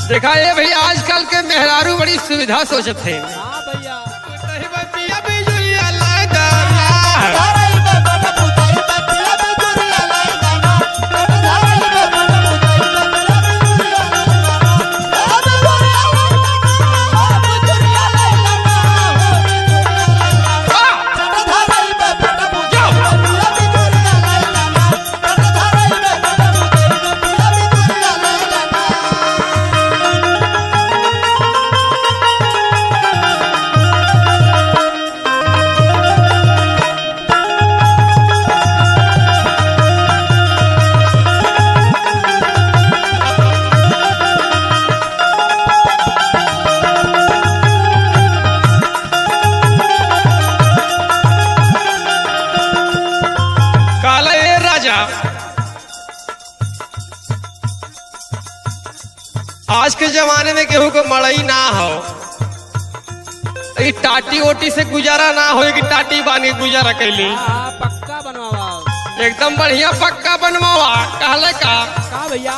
देखा ये भैया आजकल के मेहरारू बड़ी सुविधा सोचत है। हाँ भैया आज के जमाने में केहू को मड़ई ना हो, टाटी ओटी से गुजारा ना हो कि टाटी बानी गुजारा कैली। पक्का बनवावा एकदम बढ़िया पक्का बनवावा। कहले का भैया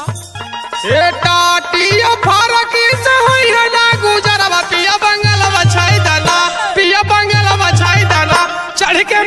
ए टाटी फरक से होई है ना गुजारा। पिया बंगला बछाई दाना, पिया बंगला बछाई दाना, चढ़ के